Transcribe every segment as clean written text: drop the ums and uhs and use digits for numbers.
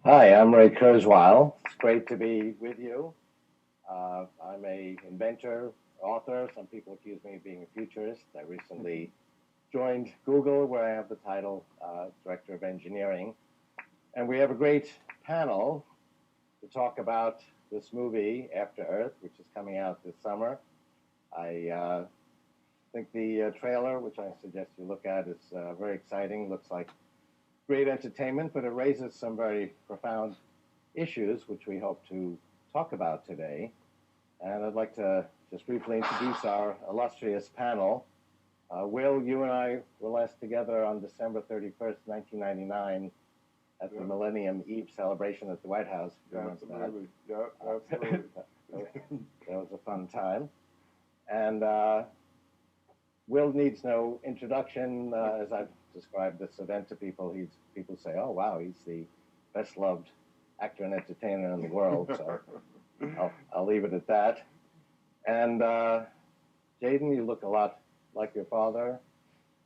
Hi, I'm Ray Kurzweil. It's great to be with you. I'm a inventor, author. Some people accuse me of being a futurist. I recently joined Google, where I have the title Director of Engineering. And we have a great panel to talk about this movie, After Earth, which is coming out this summer. I think the trailer, which I suggest you look at, is very exciting. Looks like great entertainment, but it raises some very profound issues, which we hope to talk about today. And I'd like to just briefly introduce our illustrious panel. Will, you and I were last together on December 31st, 1999, at the Millennium Eve celebration at the White House. Absolutely. Yeah, absolutely. That was a fun time. And Will needs no introduction. As I've described this event to people, people say, "Oh, wow, he's the best loved actor and entertainer in the world." So I'll leave it at that. And Jaden, you look a lot like your father.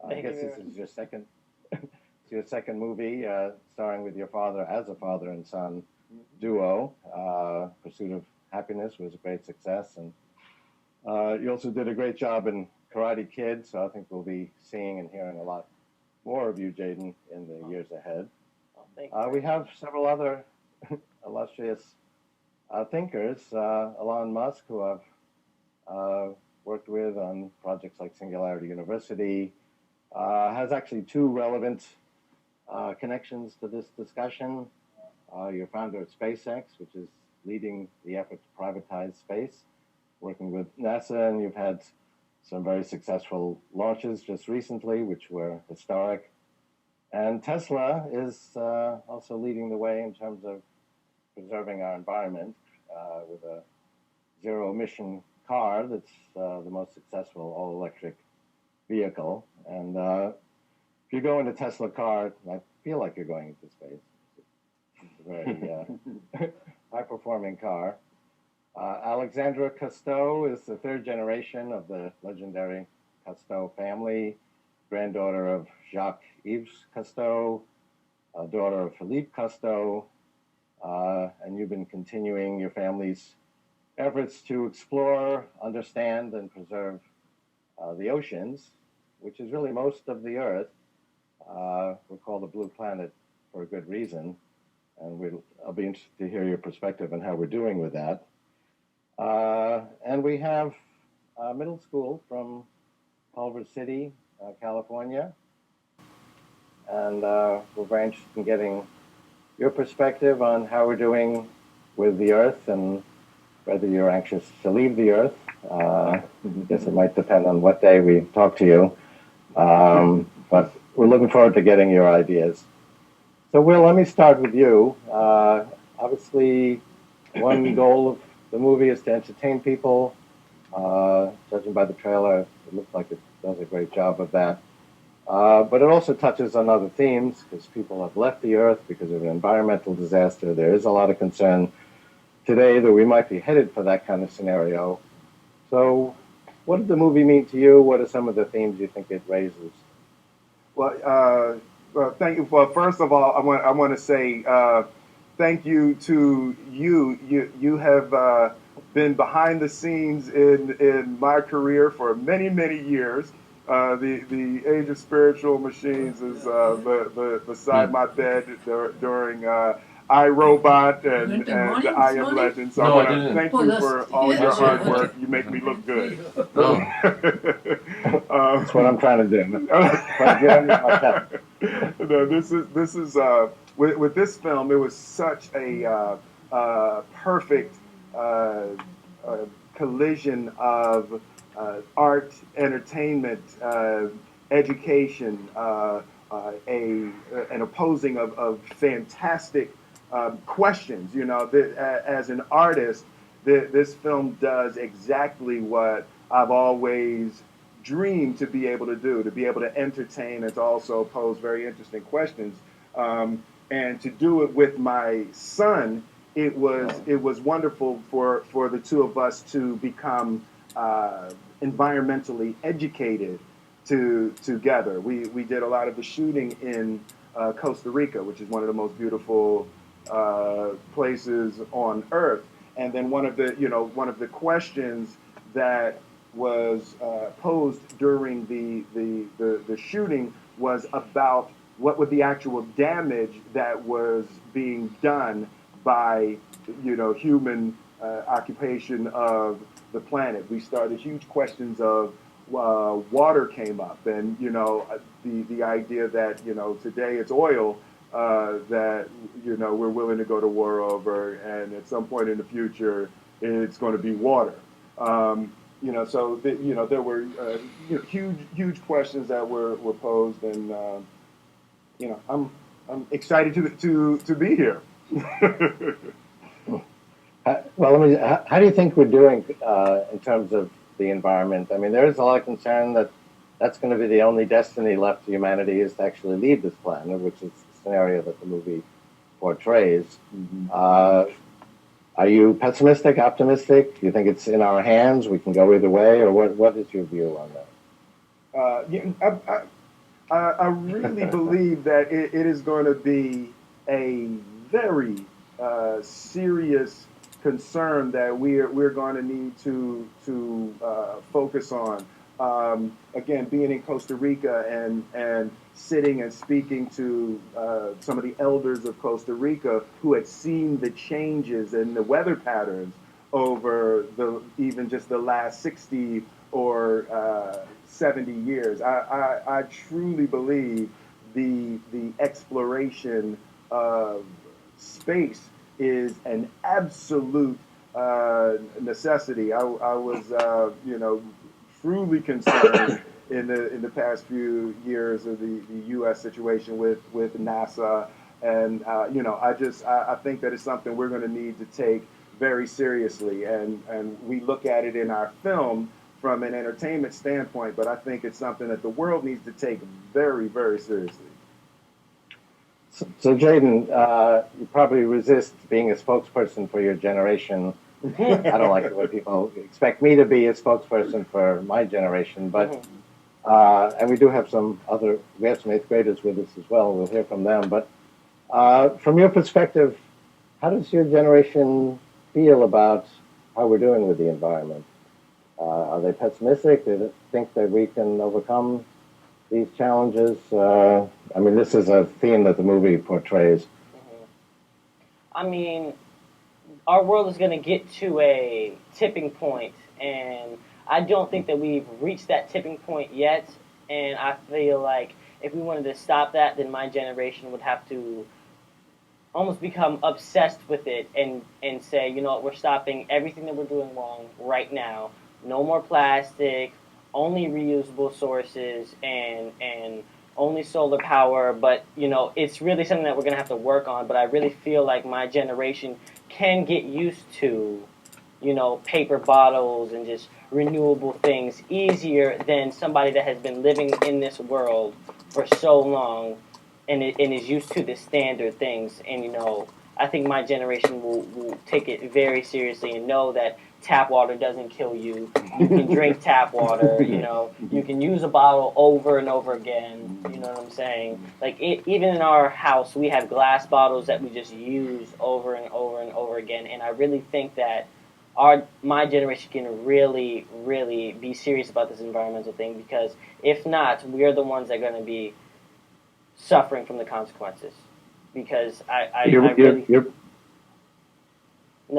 I guess this is your second it's your second movie, starring with your father as a father and son duo. Pursuit of Happiness was a great success, and you also did a great job in Karate Kid. So I think we'll be seeing and hearing a lot more of you, Jaden, in the years ahead. We have several other illustrious thinkers. Elon Musk, who I've worked with on projects like Singularity University, has actually two relevant connections to this discussion. You're founder of SpaceX, which is leading the effort to privatize space, working with NASA, and you've had some very successful launches just recently, which were historic. And Tesla is also leading the way in terms of preserving our environment with a zero emission car that's the most successful all electric vehicle. And if you go in a Tesla car, I feel like you're going into space. It's a very high performing car. Alexandra Cousteau is the third generation of the legendary Cousteau family, granddaughter of Jacques Yves Cousteau, daughter of Philippe Cousteau, and you've been continuing your family's efforts to explore, understand, and preserve the oceans, which is really most of the Earth. We're called the Blue Planet for a good reason, and I'll be interested to hear your perspective on how we're doing with that. And we have middle school from Culver City, California, and we're very interested in getting your perspective on how we're doing with the Earth and whether you're anxious to leave the Earth. I guess it might depend on what day we talk to you. But we're looking forward to getting your ideas. So, Will, let me start with you. Obviously, one goal of the movie is to entertain people. Judging by the trailer, it looks like it does a great job of that. But it also touches on other themes because people have left the Earth because of an environmental disaster. There is a lot of concern today that we might be headed for that kind of scenario. So, what did the movie mean to you? What are some of the themes you think it raises? Thank you. Well, first of all, I want to say thank you to you. You have been behind the scenes in my career for many years. The Age of Spiritual Machines is beside my bed during iRobot and I Am Legend. So I No, I want to didn't. thank you for all your hard work. You make me look good. No. That's what I'm trying to do. No, this is with this film. It was such a perfect uh, uh, collision of art, entertainment, education, an opposing of fantastic questions. You know, as an artist, this film does exactly what I've always dreamed to be able to do, to be able to entertain and to also pose very interesting questions. And to do it with my son, it was wonderful for the two of us to become environmentally educated together. We did a lot of the shooting in Costa Rica, which is one of the most beautiful places on Earth. And then one of the questions that was posed during the shooting was about what was the actual damage that was being done by human occupation of the planet. We started huge questions of water came up, and the idea that today it's oil that we're willing to go to war over, and at some point in the future it's going to be water. There were huge questions that were posed, and I'm excited to be here. Well, let me. How do you think we're doing in terms of the environment? I mean, there is a lot of concern that that's going to be the only destiny left to humanity is to actually leave this planet, which is the scenario that the movie portrays. Mm-hmm. Are you pessimistic, optimistic? Do you think it's in our hands? We can go either way, or what is your view on that? I really believe that it is going to be a very serious concern that we're going to need to focus on. Again, being in Costa Rica and sitting and speaking to some of the elders of Costa Rica who had seen the changes in the weather patterns over even just the last 60 or 70 years. I truly believe the exploration of space is an absolute necessity. I was truly concerned in the past few years of the U.S. situation with NASA, and I think that it's something we're going to need to take very seriously, and we look at it in our film from an entertainment standpoint, but I think it's something that the world needs to take very, very seriously. So Jaden, you probably resist being a spokesperson for your generation. I don't like it when people expect me to be a spokesperson for my generation, but and we have some eighth graders with us as well. We'll hear from them. But from your perspective, how does your generation feel about how we're doing with the environment? Are they pessimistic? Do they think that we can overcome these challenges? I mean, this is a theme that the movie portrays. I mean, our world is going to get to a tipping point, and I don't think that we've reached that tipping point yet. And I feel like if we wanted to stop that, then my generation would have to almost become obsessed with it and say, you know what, we're stopping everything that we're doing wrong right now. No more plastic, only reusable sources, and only solar power. But it's really something that we're gonna have to work on. But I really feel like my generation can get used to paper bottles and just renewable things easier than somebody that has been living in this world for so long and is used to the standard things. And I think my generation will take it very seriously and know that tap water doesn't kill you. You can drink tap water. You can use a bottle over and over again. You know what I'm saying? Like even in our house, we have glass bottles that we just use over and over and over again. And I really think that my generation can really, really be serious about this environmental thing, because if not, we are the ones that are going to be suffering from the consequences. Because no,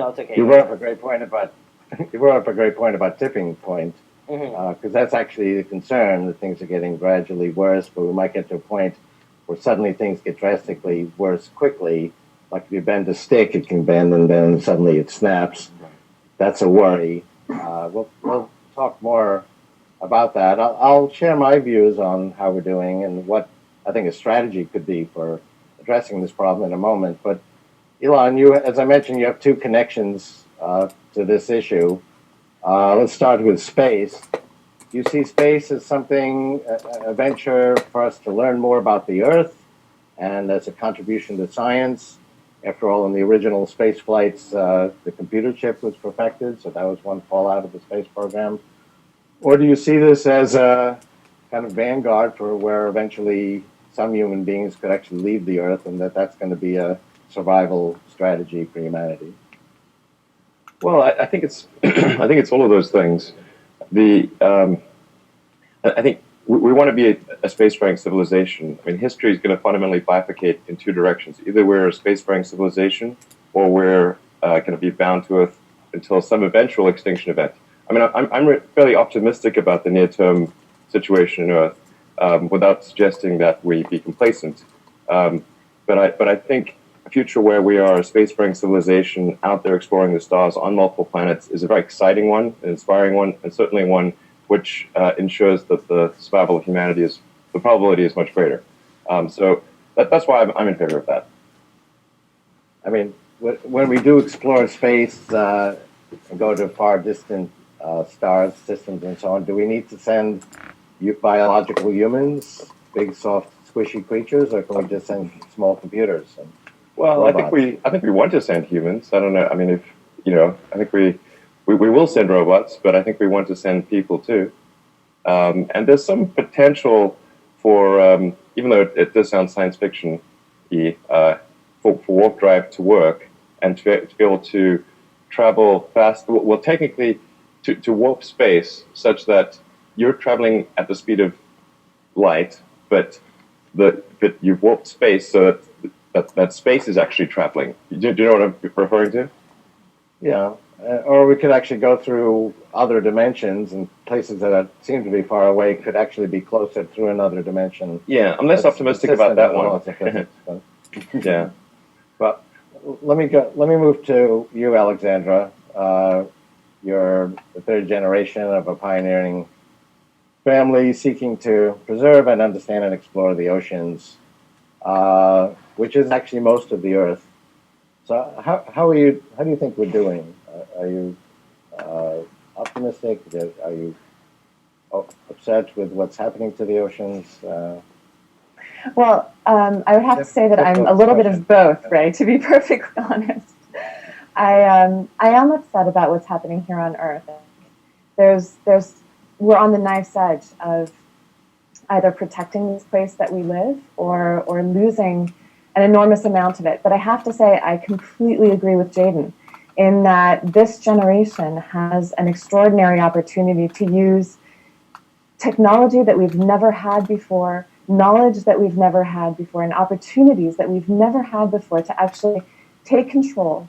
it's okay. You brought up a great point about tipping point, because that's actually the concern that things are getting gradually worse, but we might get to a point where suddenly things get drastically worse quickly. Like if you bend a stick, it can bend, and then suddenly it snaps. That's a worry. We'll talk more about that. I'll share my views on how we're doing and what I think a strategy could be for addressing this problem in a moment. But Elon, as I mentioned, you have two connections to this issue. Let's start with space. Do you see space as something, a venture for us to learn more about the Earth and as a contribution to science? After all, in the original space flights, the computer chip was perfected, so that was one fallout of the space program. Or do you see this as a kind of vanguard for where eventually some human beings could actually leave the Earth, and that's going to be a survival strategy for humanity? Well, I think it's I think it's all of those things. I think we want to be a spacefaring civilization. I mean, history is going to fundamentally bifurcate in two directions. Either we're a spacefaring civilization, or we're going to be bound to Earth until some eventual extinction event. I mean, I'm fairly optimistic about the near-term situation in Earth, without suggesting that we be complacent. But I think a future where we are a spacefaring civilization out there exploring the stars on multiple planets is a very exciting one, an inspiring one, and certainly one which ensures that the survival of humanity the probability is much greater. So that's why I'm in favor of that. I mean, when we do explore space and go to far distant stars, systems, and so on, do we need to send biological humans, big, soft, squishy creatures, or can we just send small computers? Well, robots? I think we want to send humans. I don't know. I mean, I think we will send robots, but I think we want to send people too. And there's some potential for, even though it does sound science fiction, for warp drive to work and to be able to travel fast. Well, technically, to warp space such that you're traveling at the speed of light, but you've warped space so that space is actually traveling. Do you know what I'm referring to? Yeah. Or we could actually go through other dimensions, and places that seem to be far away could actually be closer through another dimension. Yeah, I'm less optimistic about that one. Yeah. But let me move to you, Alexandra. You're the third generation of a pioneering family seeking to preserve and understand and explore the oceans, which is actually most of the Earth. So how do you think we're doing? Are you optimistic? Are you upset with what's happening to the oceans? Well, I would have to say that I'm a little bit of both, Ray, to be perfectly honest. I am upset about what's happening here on Earth. We're on the knife's edge of either protecting this place that we live or losing an enormous amount of it. But I have to say I completely agree with Jaden in that this generation has an extraordinary opportunity to use technology that we've never had before, knowledge that we've never had before, and opportunities that we've never had before to actually take control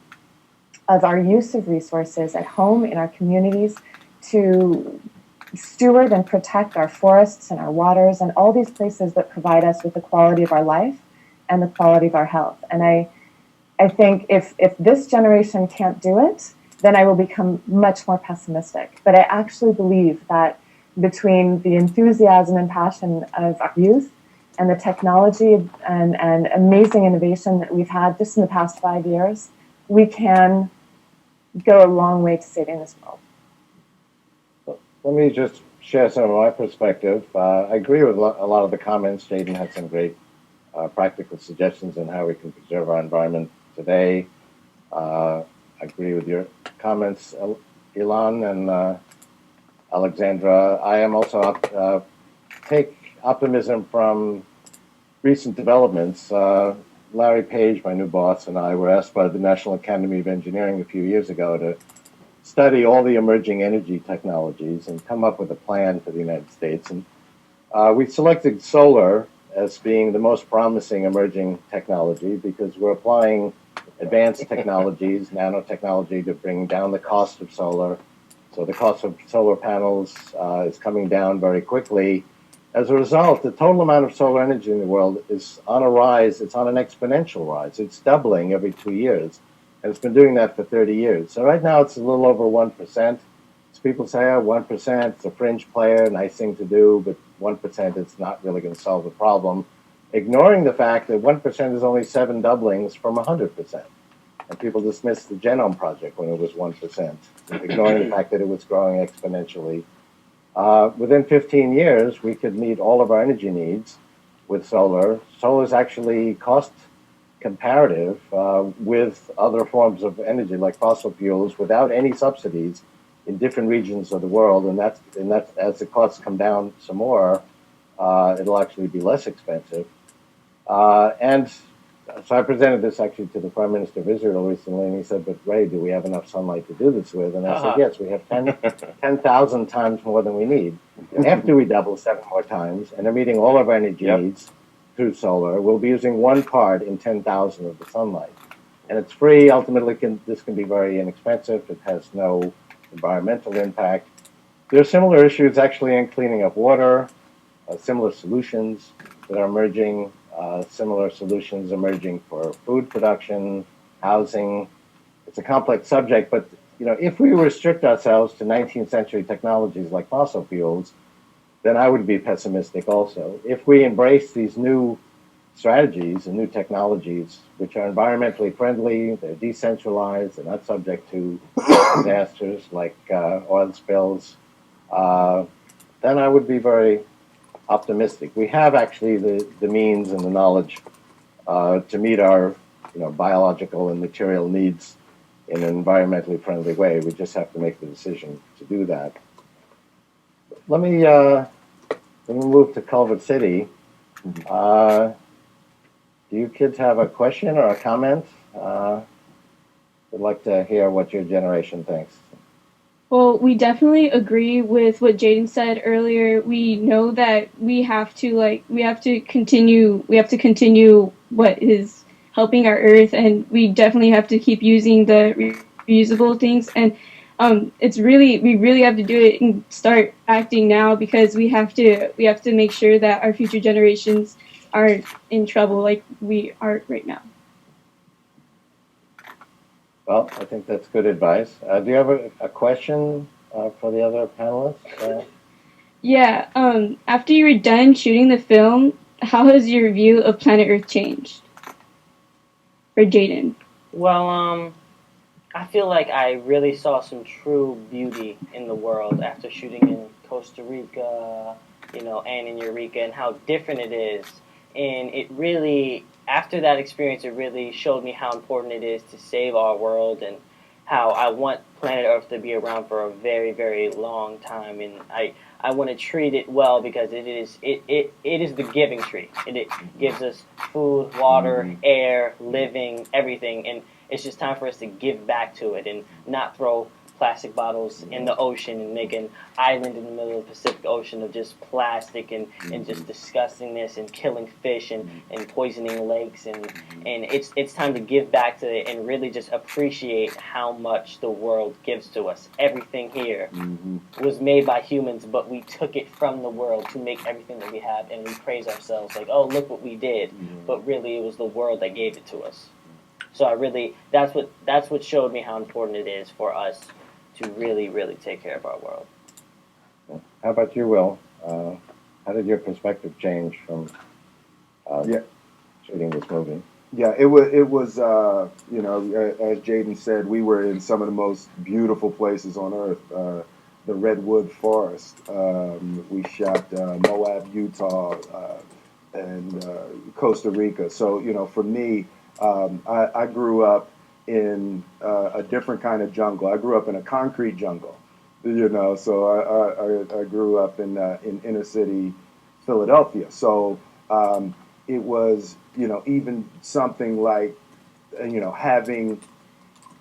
of our use of resources at home, in our communities, to steward and protect our forests and our waters and all these places that provide us with the quality of our life and the quality of our health. And I think if this generation can't do it, then I will become much more pessimistic. But I actually believe that between the enthusiasm and passion of our youth and the technology and amazing innovation that we've had just in the past 5 years, we can go a long way to saving this world. Let me just share some of my perspective. I agree with a lot of the comments. Jaden had some great practical suggestions on how we can preserve our environment today. I agree with your comments, Elon and Alexandra. I am also take optimism from recent developments. Larry Page, my new boss, and I were asked by the National Academy of Engineering a few years ago to study all the emerging energy technologies and come up with a plan for the United States. And we selected solar as being the most promising emerging technology because we're applying advanced technologies, nanotechnology, to bring down the cost of solar. So the cost of solar panels is coming down very quickly. As a result, the total amount of solar energy in the world is on a rise. It's on an exponential rise. It's doubling every 2 years. And it's been doing that for 30 years. So right now it's a little over 1%. So people say, oh, 1%, it's a fringe player, nice thing to do, but 1% is not really going to solve the problem, ignoring the fact that 1% is only 7 doublings from 100%. And people dismissed the Genome Project when it was 1%, ignoring the fact that it was growing exponentially. Within 15 years, we could meet all of our energy needs with solar. Solar is actually cost comparative with other forms of energy like fossil fuels without any subsidies in different regions of the world. And that's as the costs come down some more, it'll actually be less expensive. And So I presented this actually to the Prime Minister of Israel recently, and he said, "But Ray, do we have enough sunlight to do this with?" And I said, "Yes, we have 10,000 times more than we need. After we double 7 more times, and are meeting all of our energy needs through solar, we'll be using 1 part in 10,000 of the sunlight, and it's free. Ultimately, this can be very inexpensive. It has no environmental impact. There are similar issues actually in cleaning up water, similar solutions that are emerging, similar solutions emerging for food production, housing. It's a complex subject, but if we restrict ourselves to 19th century technologies like fossil fuels, then I would be pessimistic also. If we embrace these new strategies and new technologies, which are environmentally friendly, they're decentralized, they're not subject to disasters like oil spills, then I would be very optimistic. We have actually the means and the knowledge to meet our biological and material needs in an environmentally friendly way. We just have to make the decision to do that. Let me move to Culver City. Do you kids have a question or a comment? I'd like to hear what your generation thinks. Well, we definitely agree with what Jaden said earlier. We know that we have to continue what is helping our earth, and we definitely have to keep using the reusable things. And we really have to do it and start acting now, because we have to make sure that our future generations aren't in trouble like we are right now. Well, I think that's good advice. Do you have a question for the other panelists? Yeah. After you were done shooting the film, how has your view of planet Earth changed? For Jaden. Well, I feel like I really saw some true beauty in the world after shooting in Costa Rica, and in Eureka, and how different it is. And it really, after that experience, it really showed me how important it is to save our world, and how I want planet Earth to be around for a very, very long time. And I want to treat it well, because it is the giving tree. It gives us food, water, air, living, everything. And it's just time for us to give back to it and not throw plastic bottles in the ocean and make an island in the middle of the Pacific Ocean of just plastic and just disgustingness and killing fish and poisoning lakes. And it's time to give back to it and really just appreciate how much the world gives to us. Everything here was made by humans, but we took it from the world to make everything that we have, and we praise ourselves like, oh, look what we did. But really it was the world that gave it to us. So that's what showed me how important it is for us to really, really take care of our world. How about you, Will? How did your perspective change from shooting this movie? Yeah, it was as Jaden said, we were in some of the most beautiful places on earth. The Redwood Forest. We shot Moab, Utah, and Costa Rica. So, for me, I grew up in a different kind of jungle. I grew up in a concrete jungle, so I grew up in inner city Philadelphia. So it was, even something like, having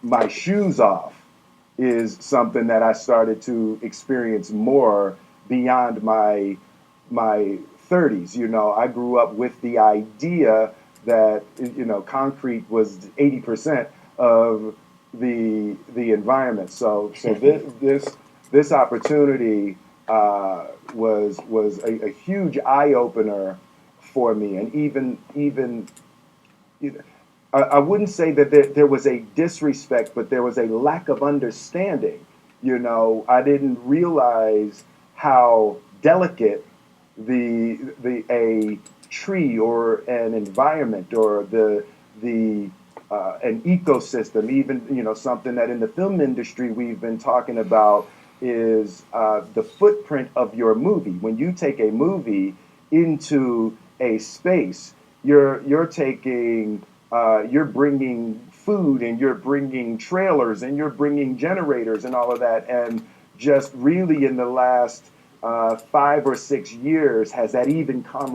my shoes off is something that I started to experience more beyond my 30s. I grew up with the idea that concrete was 80% of the environment. So this opportunity was a huge eye opener for me, and even I wouldn't say that there was a disrespect, but there was a lack of understanding. I didn't realize how delicate a tree or an environment or an ecosystem, even something that in the film industry we've been talking about is the footprint of your movie. When you take a movie into a space, you're taking you're bringing food, and you're bringing trailers, and you're bringing generators and all of that. And just really in the last 5 or 6 years has that even come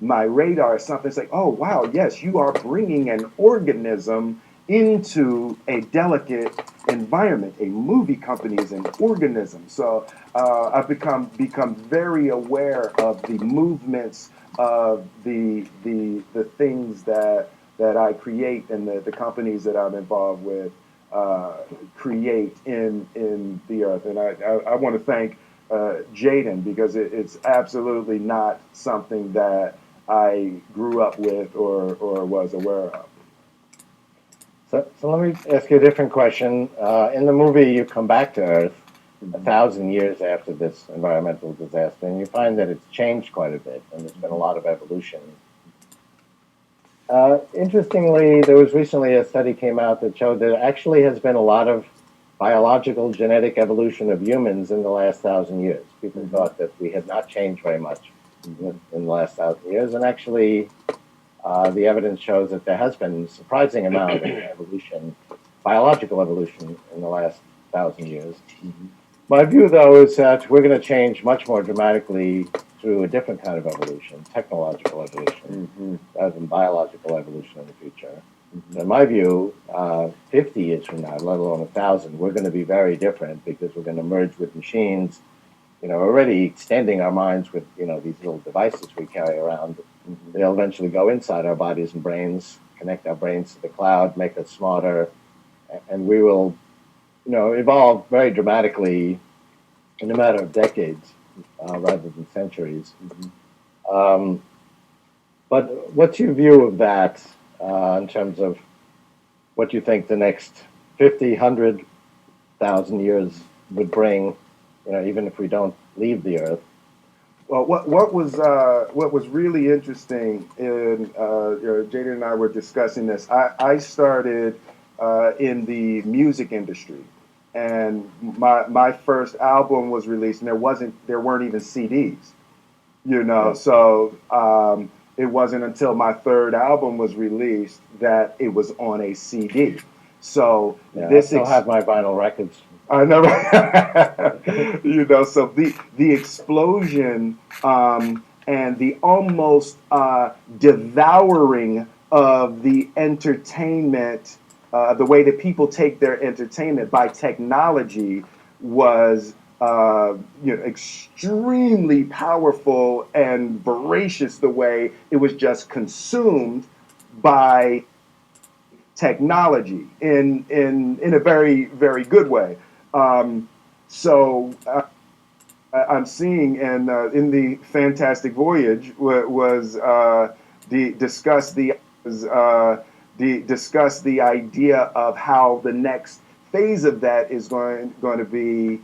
my radar is something that's like, oh wow, yes, you are bringing an organism into a delicate environment. A movie company is an organism. So I've become very aware of the movements of the things that I create and the companies that I'm involved with create in the earth. And I want to thank Jaden, because it's absolutely not something that I grew up with or was aware of. So let me ask you a different question. In the movie, you come back to Earth 1,000 years after this environmental disaster, and you find that it's changed quite a bit, and there's been a lot of evolution. Interestingly, there was recently a study came out that showed there actually has been a lot of biological genetic evolution of humans in the last 1,000 years. People thought that we had not changed very much in the last 1,000 years, and actually the evidence shows that there has been a surprising amount of evolution, biological evolution, in the last 1,000 years. My view, though, is that we're going to change much more dramatically through a different kind of evolution, technological evolution, rather than biological evolution in the future. In my view, 50 years from now, let alone 1,000, we're going to be very different, because we're going to merge with machines. Already extending our minds with, these little devices we carry around. They'll eventually go inside our bodies and brains, connect our brains to the cloud, make us smarter, and we will, evolve very dramatically in a matter of decades, rather than centuries. But what's your view of that in terms of what you think the next 50, 100,000 years would bring, even if we don't leave the Earth? Well, what was really interesting in Jaden and I were discussing this. I started in the music industry, and my first album was released, and there weren't even CDs, So it wasn't until my third album was released that it was on a CD. So I still have my vinyl records. I never, so the explosion and the almost devouring of the entertainment, the way that people take their entertainment by technology was extremely powerful and voracious. The way it was just consumed by technology in a very, very good way. So I'm seeing, and in the Fantastic Voyage was discuss the idea of how the next phase of that is going to be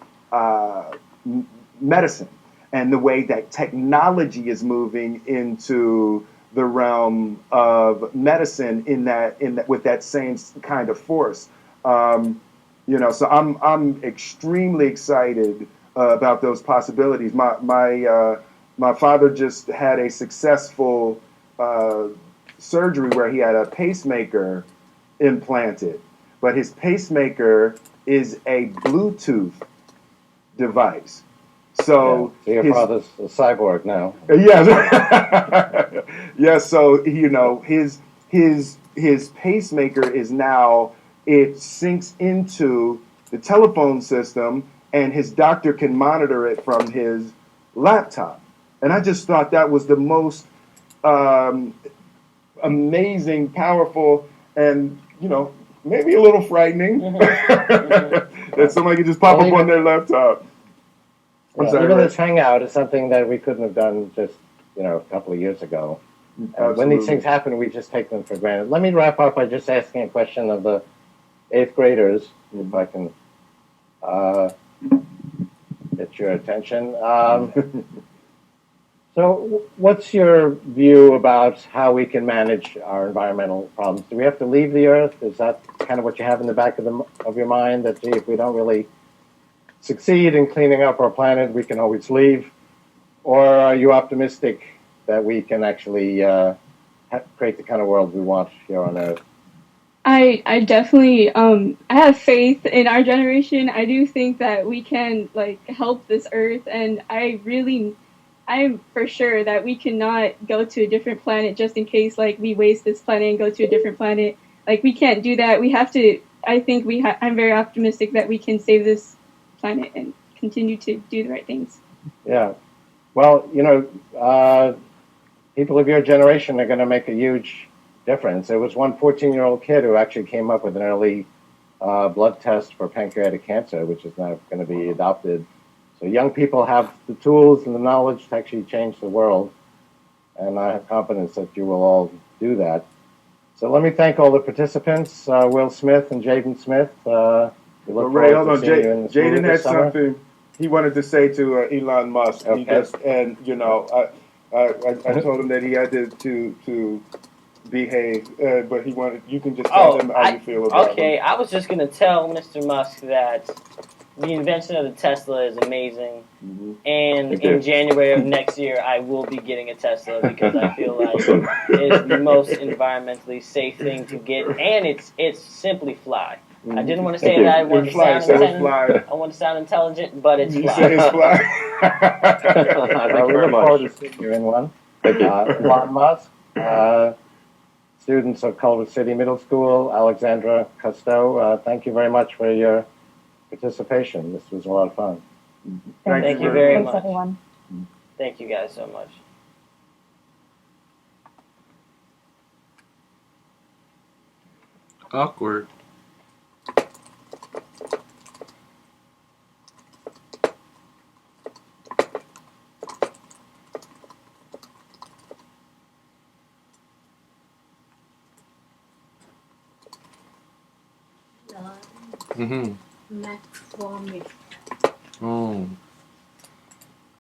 medicine, and the way that technology is moving into the realm of medicine in that with that same kind of force. So I'm extremely excited about those possibilities. My father just had a successful surgery where he had a pacemaker implanted, but his pacemaker is a Bluetooth device. So your father's a cyborg now. Yes, yes. So his pacemaker is now, it syncs into the telephone system, and his doctor can monitor it from his laptop. And I just thought that was the most amazing, powerful, and maybe a little frightening that somebody can just pop up on their laptop. Even this hangout is something that we couldn't have done just a couple of years ago. When these things happen, we just take them for granted. Let me wrap up by just asking a question of the 8th graders, if I can get your attention. So what's your view about how we can manage our environmental problems? Do we have to leave the Earth? Is that kind of what you have in the back of your mind, that, gee, if we don't really succeed in cleaning up our planet, we can always leave? Or are you optimistic that we can actually create the kind of world we want here on Earth? I definitely I have faith in our generation. I do think that we can help this Earth, and I really I'm for sure that we cannot go to a different planet just in case, like, we waste this planet and go to a different planet. Like, we can't do that. We have to. I think I'm very optimistic that we can save this planet and continue to do the right things. Yeah. Well, people of your generation are going to make a huge difference. There was one 14-year-old kid who actually came up with an early blood test for pancreatic cancer, which is now going to be adopted. So young people have the tools and the knowledge to actually change the world, and I have confidence that you will all do that. So let me thank all the participants, Will Smith and Jaden Smith. We look Ray, forward hold to on. seeing you in the school Jaden had this summer. something he wanted to say to Elon Musk. Okay. I told him that he had to behave, but you can just tell him how you feel about him. Okay, I was just gonna tell Mr. Musk that the invention of the Tesla is amazing, and in January of next year, I will be getting a Tesla because I feel like it's the most environmentally safe thing to get, and it's simply fly. I didn't want to say that I wanted to sound intelligent. I want to sound intelligent, but it's fly. It's fly. Thank you very look forward to much. seeing you in one. Thank you. Elon Musk, students of Culver City Middle School, Alexandra Cousteau, thank you very much for your participation. This was a lot of fun. Thank you very Thanks, much. everyone. Thank you guys so much. Awkward. Mm-hmm. Metformin. Oh.